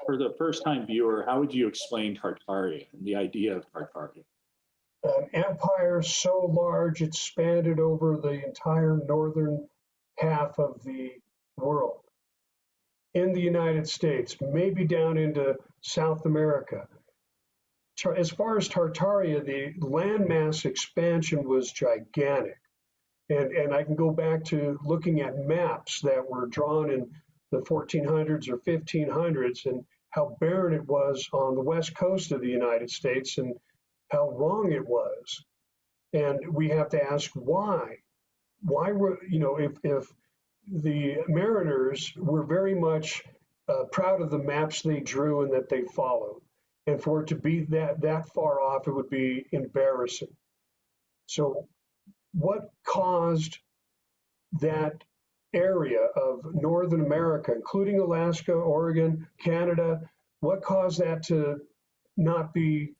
For the first-time viewer, how would you explain Tartaria and the idea of Tartaria? An empire so large it spanned over the entire northern half of the world. In the United States, maybe down into South America. As far as Tartaria, the landmass expansion was gigantic. And I can go back to looking at maps that were drawn in the 1400s or 1500s and how barren it was on the west coast of the United States and how wrong it was. And we have to ask why. Why were, if the mariners were very much proud of the maps they drew and that they followed, and for it to be that far off, it would be embarrassing. So what caused that area of Northern America, including Alaska, Oregon, Canada, what caused that to not be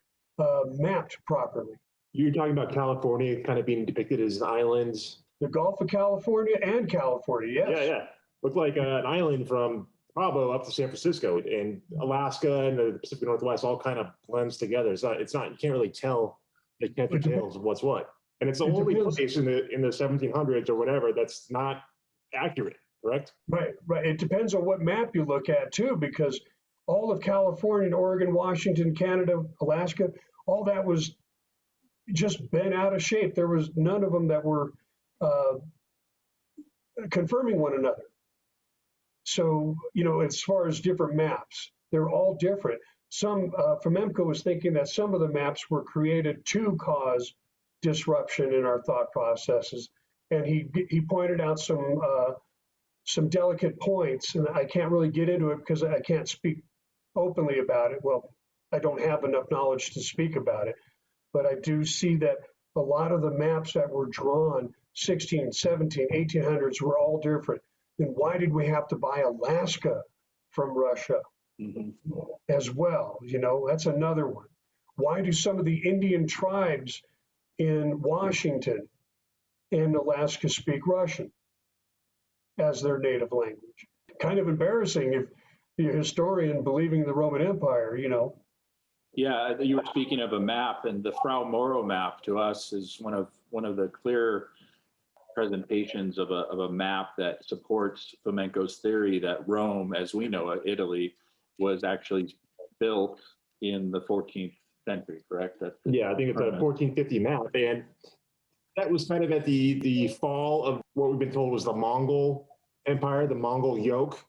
mapped properly? You're talking about California kind of being depicted as islands. The Gulf of California and California, yes. Yeah. Looked like an island from Cabo up to San Francisco, and Alaska and the Pacific Northwest all kind of blends together. It's not you can't really tell the details of what's what. And it's the only place in the 1700s or whatever that's not accurate, correct? Right. It depends on what map you look at too, because all of California, Oregon, Washington, Canada, Alaska, all that was just bent out of shape. There was none of them that were confirming one another. So, as far as different maps, they're all different. Some, Fomenko was thinking that some of the maps were created to cause disruption in our thought processes. And he pointed out some delicate points, and I can't really get into it because I can't speak openly about it. Well, I don't have enough knowledge to speak about it, but I do see that a lot of the maps that were drawn 16, 17, 1800s were all different. Then why did we have to buy Alaska from Russia as well? That's another one. Why do some of the Indian tribes in Washington and Alaska speak Russian as their native language? Kind of embarrassing if you're a historian believing the Roman Empire, Yeah, you were speaking of a map, and the Frau Moro map to us is one of the clear presentations of a map that supports Fomenko's theory that Rome, as we know it, Italy, was actually built in the 14th century, correct? Yeah, I think it's a 1450 map, and that was kind of at the fall of what we've been told was the Mongol Empire, the Mongol yoke.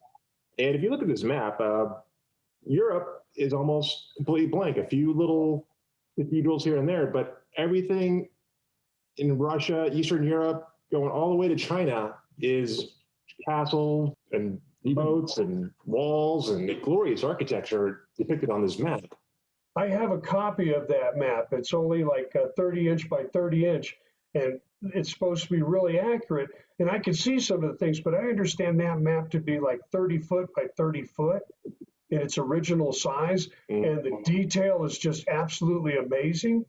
And if you look at this map, Europe is almost completely blank. A few little cathedrals here and there, but everything in Russia, Eastern Europe, going all the way to China is castles and boats and walls and glorious architecture depicted on this map. I have a copy of that map. It's only like 30 inch by 30 inch, and it's supposed to be really accurate. And I can see some of the things, but I understand that map to be like 30 foot by 30 foot in its original size. And the detail is just absolutely amazing.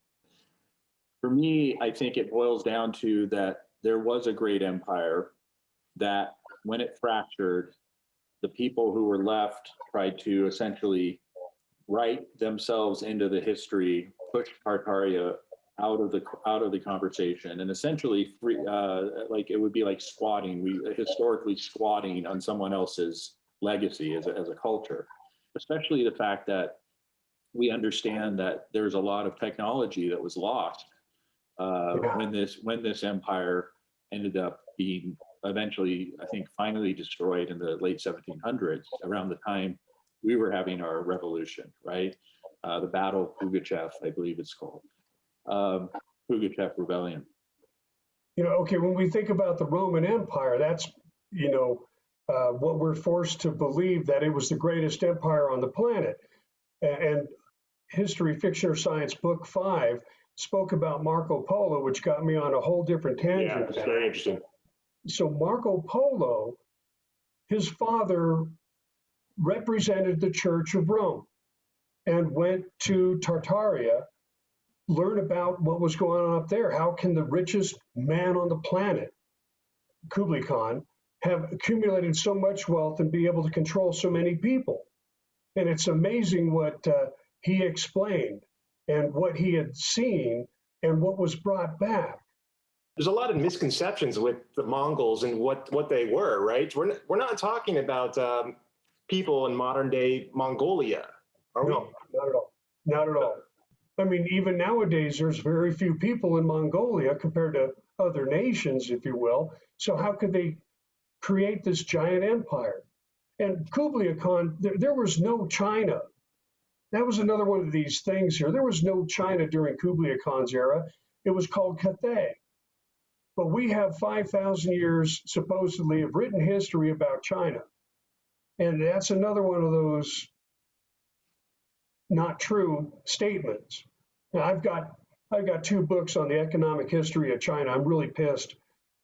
For me, I think it boils down to that there was a great empire that when it fractured, the people who were left tried to essentially write themselves into the history, push Tartaria out of the conversation, and essentially like it would be like squatting, historically squatting on someone else's legacy as a culture, especially the fact that we understand that there's a lot of technology that was lost when this empire ended up being eventually, I think, finally destroyed in the late 1700s, around the time we were having our revolution, right? The Battle of Pugachev, I believe it's called. Pugachev Rebellion. Okay, when we think about the Roman Empire, that's, what we're forced to believe, that it was the greatest empire on the planet. And History, Fiction, or Science, Book 5, spoke about Marco Polo, which got me on a whole different tangent. Yeah, it's very interesting. So Marco Polo, his father represented the Church of Rome and went to Tartaria, learn about what was going on up there. How can the richest man on the planet, Kublai Khan, have accumulated so much wealth and be able to control so many people? And it's amazing what he explained and what he had seen and what was brought back. There's a lot of misconceptions with the Mongols and what they were, right? We're not talking about people in modern day Mongolia, are we? No, not at all. Not at all. I mean, even nowadays, there's very few people in Mongolia compared to other nations, if you will. So how could they create this giant empire? And Kublai Khan, there was no China. That was another one of these things here. There was no China during Kublai Khan's era. It was called Cathay. But we have 5,000 years, supposedly, of written history about China. And that's another one of those not true statements. Now, I've got 2 books on the economic history of China. I'm really pissed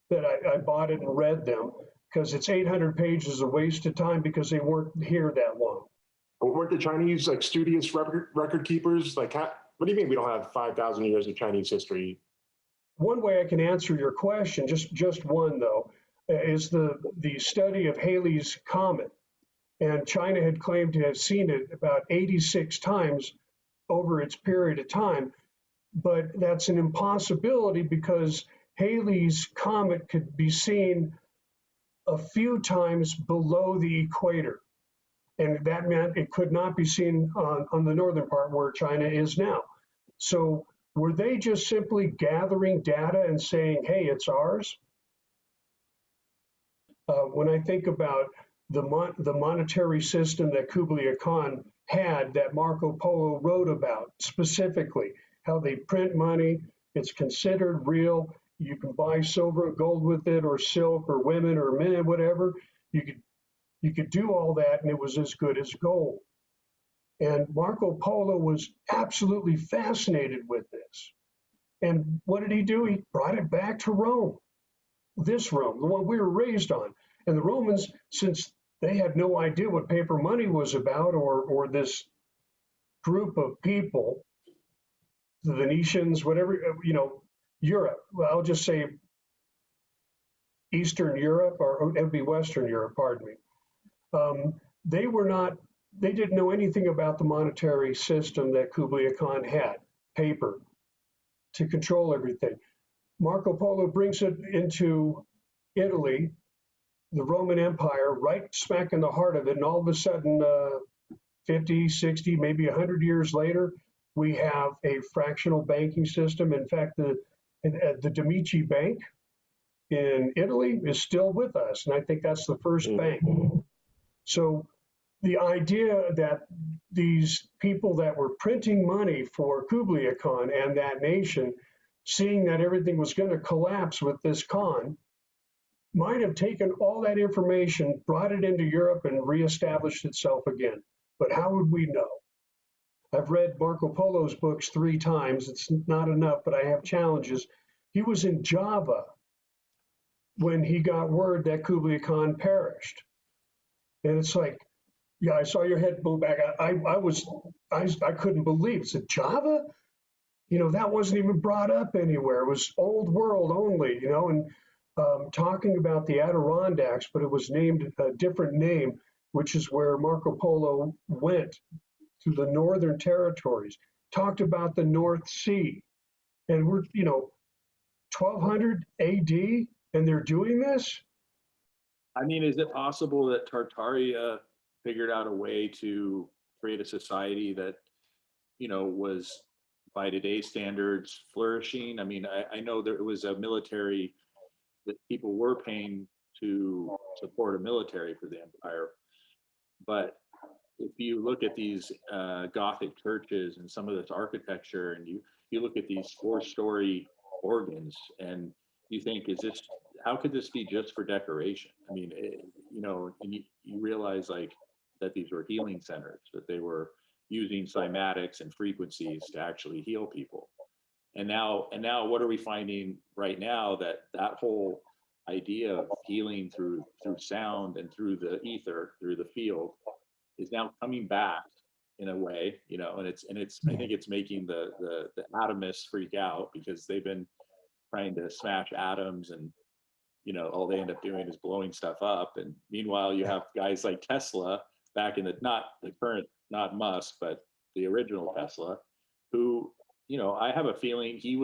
that I bought it and read them, because it's 800 pages of wasted time because they weren't here that long. Weren't the Chinese like studious record keepers? Like, what do you mean we don't have 5,000 years of Chinese history? One way I can answer your question, just one though, is the study of Halley's Comet. And China had claimed to have seen it about 86 times over its period of time. But that's an impossibility because Halley's Comet could be seen a few times below the equator. And that meant it could not be seen on the northern part where China is now. So were they just simply gathering data and saying, hey, it's ours? When I think about the monetary system that Kublai Khan had, that Marco Polo wrote about specifically, how they print money, it's considered real, you can buy silver and gold with it, or silk, or women, or men, whatever. You could do all that, and it was as good as gold. And Marco Polo was absolutely fascinated with this. And what did he do? He brought it back to Rome, this Rome, the one we were raised on. And the Romans, since they had no idea what paper money was about, or this group of people, the Venetians, whatever, Europe, well, I'll just say Eastern Europe, or it would be Western Europe, pardon me. They didn't know anything about the monetary system that Kublai Khan had, paper, to control everything. Marco Polo brings it into Italy, the Roman Empire, right smack in the heart of it, and all of a sudden, 50, 60, maybe 100 years later, we have a fractional banking system. In fact, the Demici Bank in Italy is still with us, and I think that's the first bank. So the idea that these people that were printing money for Kublai Khan and that nation, seeing that everything was going to collapse with this Khan, might have taken all that information, brought it into Europe, and reestablished itself again. But how would we know? I've read Marco Polo's books 3 times. It's not enough, but I have challenges. He was in Java when he got word that Kublai Khan perished. And it's like, yeah, I saw your head move back. I couldn't believe it. It's Java? That wasn't even brought up anywhere. It was old world only, and talking about the Adirondacks, but it was named a different name, which is where Marco Polo went to the northern territories, talked about the North Sea. And we're, 1200 AD, and they're doing this? I mean, is it possible that Tartaria figured out a way to create a society that, was by today's standards flourishing? I mean, I know there was a military that people were paying to support a military for the empire. But if you look at these Gothic churches and some of this architecture, and you look at these 4-story organs, and you think, how could this be just for decoration? I mean, and you realize that these were healing centers, that they were using cymatics and frequencies to actually heal people. And now what are we finding right now? That whole idea of healing through sound and through the ether, through the field, is now coming back in a way, and it's I think it's making the atomists freak out, because they've been trying to smash atoms, and all they end up doing is blowing stuff up. And meanwhile, you have guys like Tesla back in not the current not Musk, but the original Tesla, who, I have a feeling he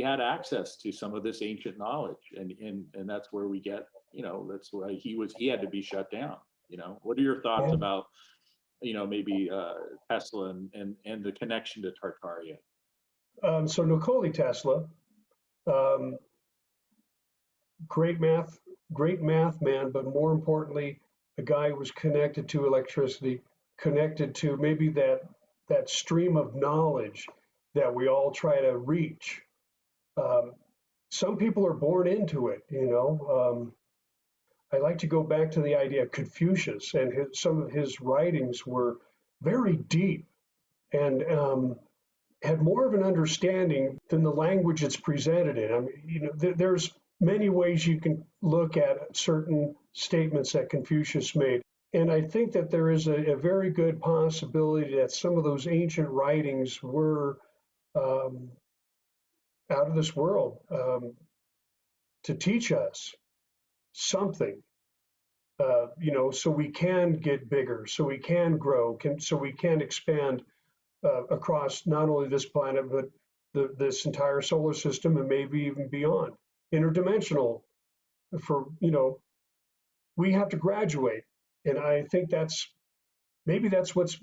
had access to some of this ancient knowledge, and that's where we get, that's why he had to be shut down. What are your thoughts about, maybe Tesla and the connection to Tartaria? So Nikola Tesla, great math man, but more importantly, a guy who was connected to electricity, connected to maybe that stream of knowledge that we all try to reach. Some people are born into it, I like to go back to the idea of Confucius, and some of his writings were very deep and had more of an understanding than the language it's presented in. I mean, there's many ways you can look at certain statements that Confucius made. And I think that there is a very good possibility that some of those ancient writings were out of this world to teach us something, so we can get bigger, so we can grow, so we can expand across not only this planet, but this entire solar system and maybe even beyond. Interdimensional we have to graduate. And I think that's what's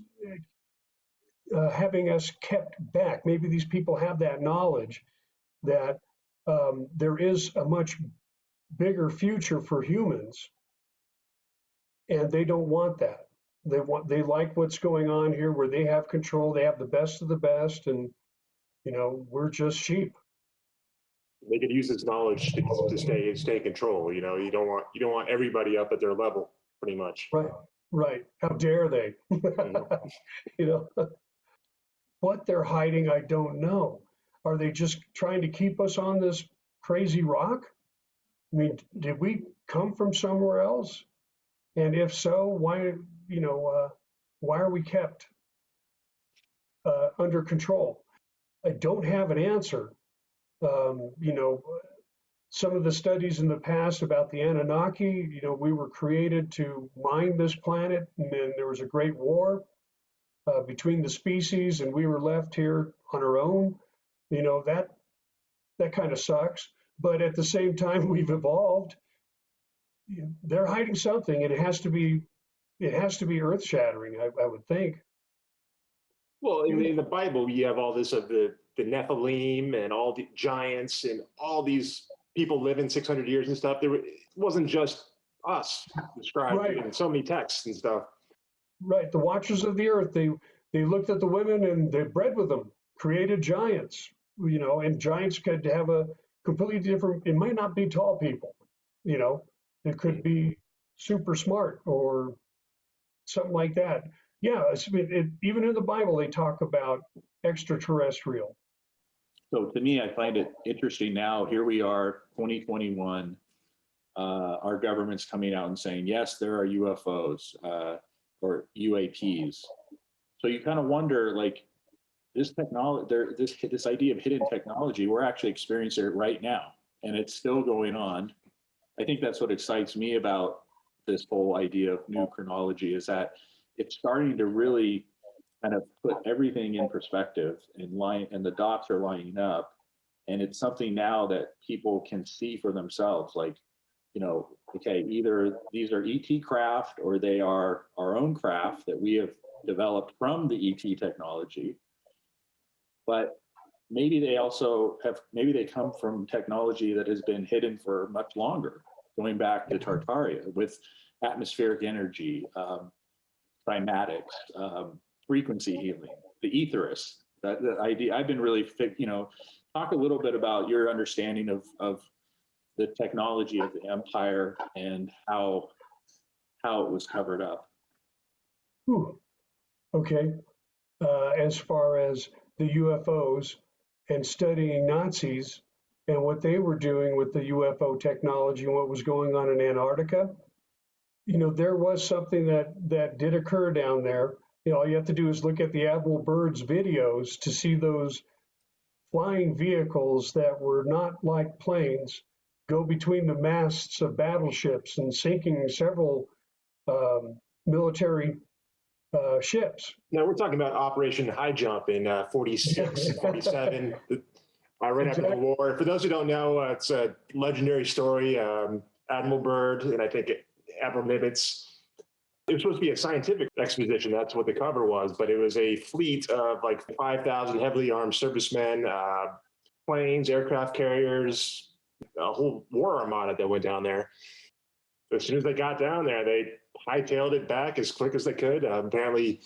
having us kept back. Maybe these people have that knowledge that there is a much bigger future for humans, and they don't want that. They like what's going on here, where they have control, they have the best of the best, and we're just sheep. They could use this knowledge to stay in control. You don't want everybody up at their level, pretty much. Right. How dare they? What they're hiding, I don't know. Are they just trying to keep us on this crazy rock? I mean, did we come from somewhere else? And if so, why are we kept under control? I don't have an answer. Some of the studies in the past about the Anunnaki, we were created to mine this planet, and then there was a great war between the species, and we were left here on our own. That kind of sucks. But at the same time, we've evolved. They're hiding something, and it has to be earth-shattering, I would think. Well, in the Bible, you have all this of the Nephilim and all the giants and all these people living 600 years and stuff. It wasn't just us described in so many texts and stuff. Right. The Watchers of the Earth, they looked at the women and they bred with them, created giants, and giants could have a completely different, it might not be tall people, it could be super smart or something like that. Yeah, even in the Bible, they talk about extraterrestrial. So to me, I find it interesting now, here we are, 2021, our government's coming out and saying, yes, there are UFOs or UAPs. So you kind of wonder, like, this technology, this idea of hidden technology, we're actually experiencing it right now, and it's still going on. I think that's what excites me about this whole idea of new chronology, is that it's starting to really kind of put everything in perspective and the dots are lining up. And it's something now that people can see for themselves, like, okay, either these are ET craft or they are our own craft that we have developed from the ET technology. But maybe they come from technology that has been hidden for much longer, going back to Tartaria with atmospheric energy, cymatics, frequency healing, the etherists. That idea, I've been really, talk a little bit about your understanding of the technology of the empire and how it was covered up. Okay. As far as the UFOs and studying Nazis and what they were doing with the UFO technology and what was going on in Antarctica, there was something that did occur down there. All you have to do is look at the Admiral Byrd's videos to see those flying vehicles that were not like planes go between the masts of battleships and sinking several military ships. Now we're talking about Operation High Jump in 46 and 47, right after the war. For those who don't know, it's a legendary story. Admiral Byrd and I think Admiral Nimitz. It was supposed to be a scientific expedition. That's what the cover was, but it was a fleet of like 5,000 heavily armed servicemen, planes, aircraft carriers, a whole war armada that went down there. As soon as they got down there, they hightailed it back as quick as they could. Apparently,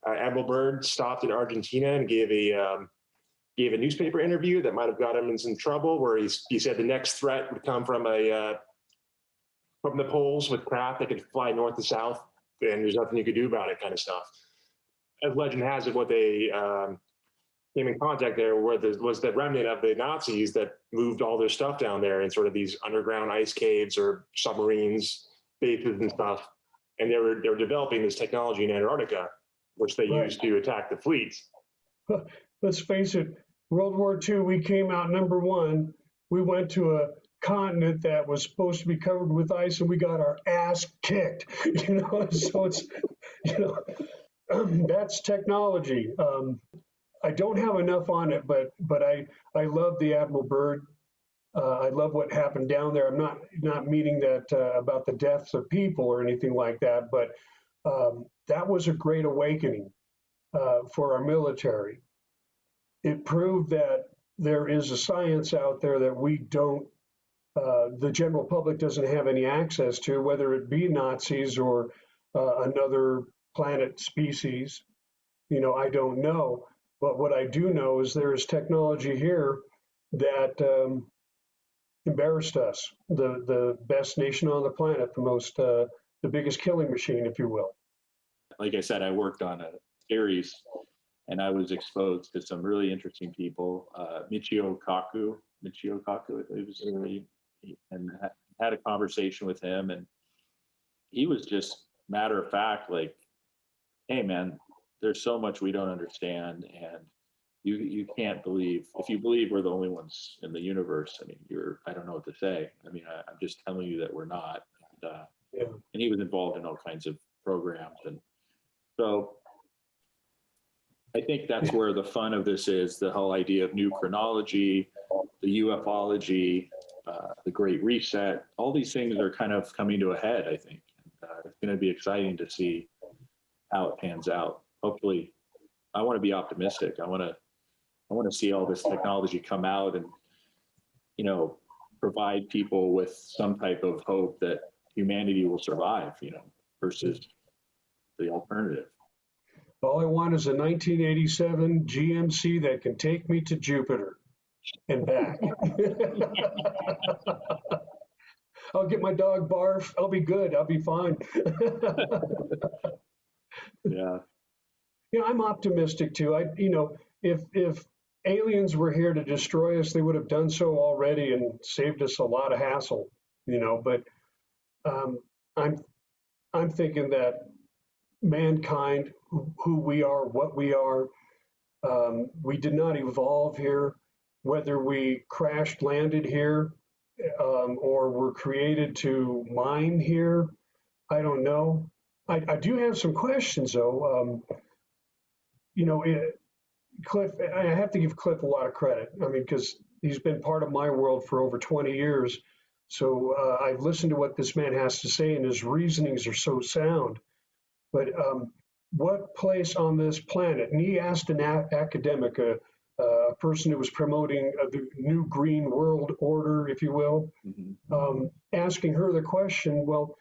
Admiral Byrd stopped in Argentina and gave a newspaper interview that might have got him in some trouble, where he said the next threat would come from the poles with craft that could fly north to south, and there's nothing you could do about it, kind of stuff. As legend has it, what they came in contact there was the remnant of the Nazis that moved all their stuff down there in sort of these underground ice caves or submarines, bases and stuff. And they were developing this technology in Antarctica, which they used to attack the fleets. Let's face it, World War II, we came out number one. We went to a continent that was supposed to be covered with ice, and we got our ass kicked. So it's, that's technology. I don't have enough on it, but I love the Admiral Byrd. I love what happened down there. I'm not meaning that about the deaths of people or anything like that, but that was a great awakening for our military. It proved that there is a science out there that we don't, the general public doesn't have any access to, whether it be Nazis or another planet species. I don't know. But what I do know is there is technology here that embarrassed us, the best nation on the planet, the biggest killing machine, if you will. Like I said, I worked on a series, and I was exposed to some really interesting people. Michio Kaku, it was really, and had a conversation with him, and he was just matter of fact, like, hey man, there's so much we don't understand, and you can't believe, if you believe we're the only ones in the universe, I mean, I don't know what to say. I mean, I'm just telling you that we're not. And he was involved in all kinds of programs. And so I think that's where the fun of this is, the whole idea of new chronology, the ufology, the Great Reset. All these things are kind of coming to a head, I think. It's going to be exciting to see how it pans out. Hopefully, I want to be optimistic. I want to see all this technology come out and, provide people with some type of hope that humanity will survive, versus the alternative. All I want is a 1987 GMC that can take me to Jupiter and back. I'll get my dog Barf. I'll be good. I'll be fine. Yeah. I'm optimistic too. If aliens were here to destroy us, they would have done so already and saved us a lot of hassle. But I'm thinking that mankind, who we are, what we are, we did not evolve here. Whether we crashed landed here or were created to mine here, I don't know. I do have some questions though. Cliff, I have to give Cliff a lot of credit. I mean, because he's been part of my world for over 20 years. So I've listened to what this man has to say, and his reasonings are so sound. But what place on this planet, and he asked an academic, a person who was promoting the new green world order, if you will, asking her the question, well,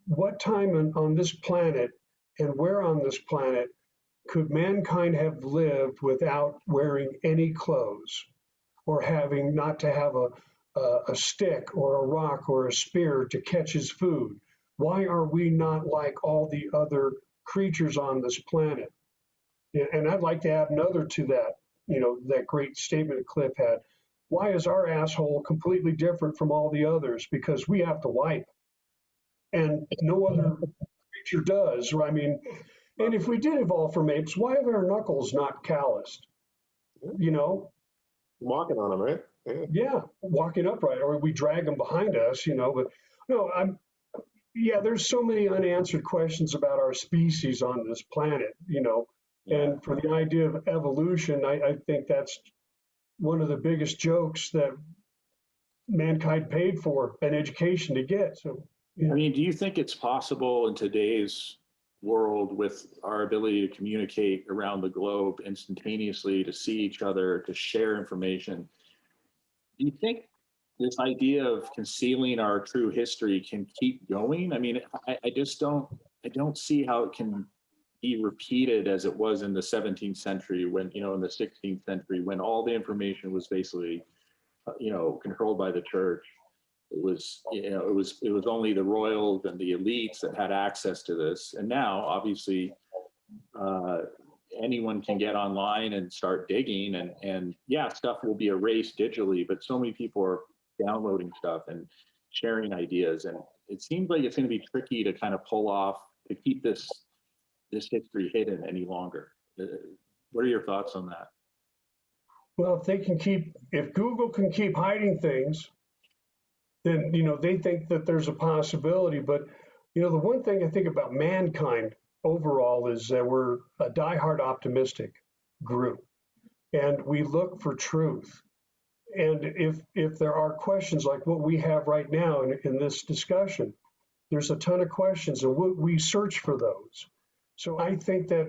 what time on this planet and where on this planet could mankind have lived without wearing any clothes or having not to have a stick or a rock or a spear to catch his food? Why are we not like all the other creatures on this planet? And I'd like to add another to that, that great statement Cliff had. Why is our asshole completely different from all the others? Because we have to wipe. And no other creature does. I mean, and if we did evolve from apes, why are our knuckles not calloused? Walking on them, right? Yeah, walking upright, or we drag them behind us, But no, Yeah, there's so many unanswered questions about our species on this planet, Yeah. and for the idea of evolution, I think that's one of the biggest jokes that mankind paid for an education to get. So, I mean, do you think it's possible in today's world with our ability to communicate around the globe instantaneously, to see each other, to share information? Do you think this idea of concealing our true history can keep going? I mean, I just don't see how it can be repeated as it was in the 17th century when, in the 16th century, when all the information was basically, controlled by the church. It was, it was only the royals and the elites that had access to this. And now, obviously, anyone can get online and start digging, and yeah, stuff will be erased digitally, but so many people are downloading stuff and sharing ideas, and it seems like it's going to be tricky to kind of pull off to keep this history hidden any longer. What are your thoughts on that? well, if Google can keep hiding things, then, they think that there's a possibility. But, the one thing I think about mankind overall is that we're a diehard optimistic group, and we look for truth. And if there are questions like what we have right now in this discussion, there's a ton of questions, and we search for those. So I think that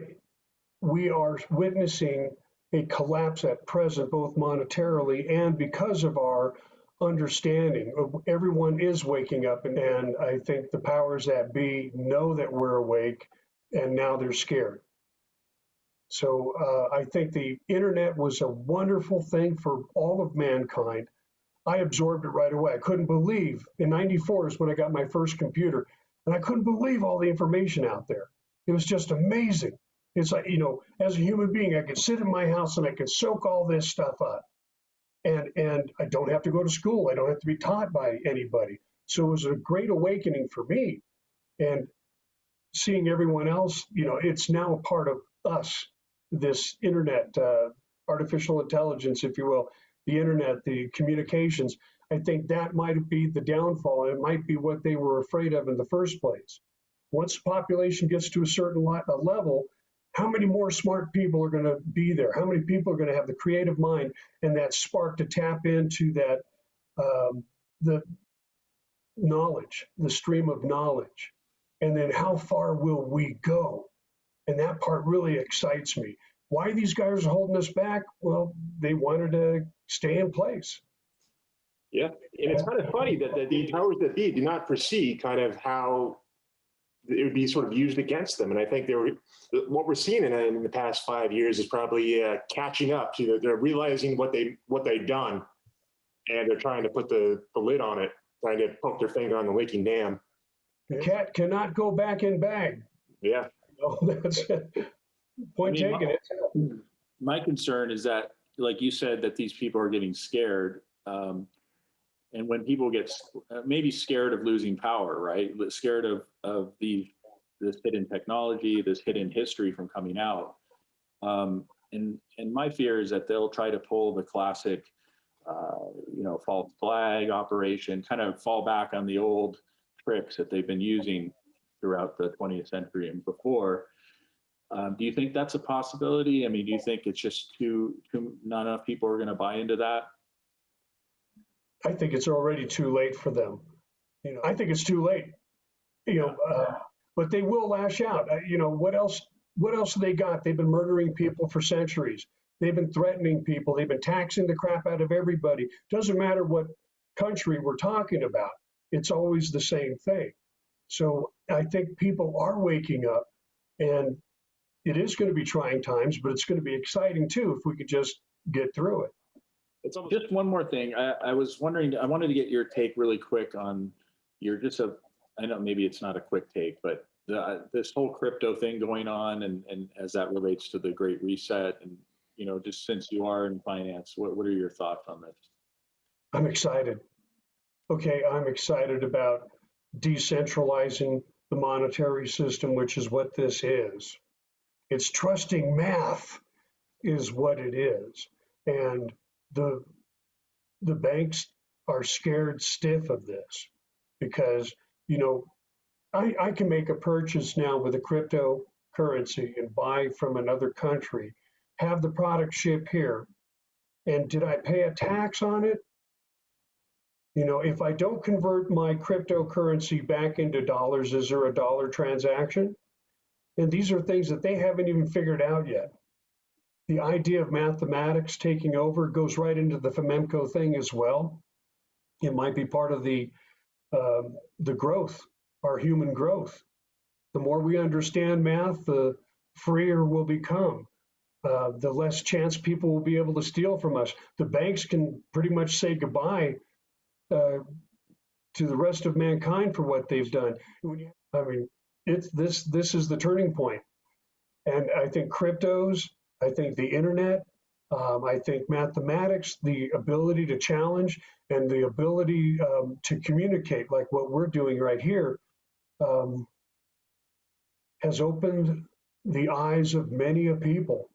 we are witnessing a collapse at present, both monetarily and because of our understanding. Everyone is waking up, and I think the powers that be know that we're awake, and now they're scared. So I think the internet was a wonderful thing for all of mankind. I absorbed it right away. I couldn't believe, in '94 is when I got my first computer, and I couldn't believe all the information out there. It was just amazing. It's like, as a human being, I could sit in my house and I could soak all this stuff up. And I don't have to go to school. I don't have to be taught by anybody. So it was a great awakening for me. And seeing everyone else, it's now a part of us, this internet, artificial intelligence, if you will, the internet, the communications. I think that might be the downfall. It might be what they were afraid of in the first place. Once the population gets to a certain level, how many more smart people are going to be there? How many people are going to have the creative mind and that spark to tap into that, the knowledge, the stream of knowledge? And then how far will we go? And that part really excites me. Why these guys are holding us back? Well, they wanted to stay in place. Yeah, and it's kind of funny that the powers that be do not foresee kind of how it would be sort of used against them. And I think what we're seeing in the past 5 years is probably catching up to. They're realizing what they've done, and they're trying to put the lid on it, trying to poke their finger on the leaking dam. The cat cannot go back in bag. Yeah. That's point taken. My concern is that, like you said, that these people are getting scared. And when people get maybe scared of losing power, right? Scared of this hidden technology, this hidden history from coming out. And my fear is that they'll try to pull the classic, false flag operation, kind of fall back on the old tricks that they've been using throughout the 20th century and before. Do you think that's a possibility? I mean, do you think it's just not enough people are going to buy into that? I think it's already too late for them. I think it's too late. But they will lash out. What else have they got? They've been murdering people for centuries. They've been threatening people. They've been taxing the crap out of everybody. Doesn't matter what country we're talking about. It's always the same thing. So I think people are waking up, and it is going to be trying times, but it's going to be exciting too if we could just get through it. Just one more thing. I was wondering, I wanted to get your take really quick on I know maybe it's not a quick take, but this whole crypto thing going on, and as that relates to the Great Reset, and just since you are in finance, what are your thoughts on this? I'm excited. Okay, I'm excited about decentralizing the monetary system, which is what this is. It's trusting math is what it is. And the banks are scared stiff of this because, I can make a purchase now with a cryptocurrency and buy from another country, have the product ship here. And did I pay a tax on it? You know, if I don't convert my cryptocurrency back into dollars, is there a dollar transaction? And these are things that they haven't even figured out yet. The idea of mathematics taking over goes right into the Fomenko thing as well. It might be part of the growth, our human growth. The more we understand math, the freer we'll become. The less chance people will be able to steal from us. The banks can pretty much say goodbye to the rest of mankind for what they've done. I mean, this is the turning point. And I think cryptos, I think the internet, I think mathematics, the ability to challenge and the ability to communicate like what we're doing right here has opened the eyes of many a people.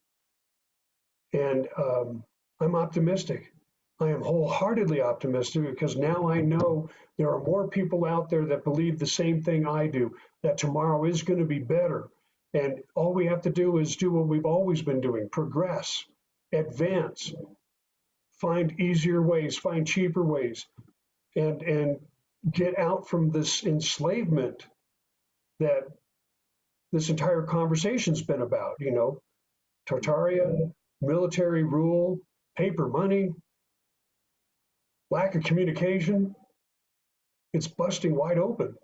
And I'm optimistic. I am wholeheartedly optimistic because now I know there are more people out there that believe the same thing I do, that tomorrow is going to be better. And all we have to do is do what we've always been doing, progress, advance, find easier ways, find cheaper ways, and get out from this enslavement that this entire conversation's been about, you know, Tartaria, military rule, paper money, lack of communication. It's busting wide open.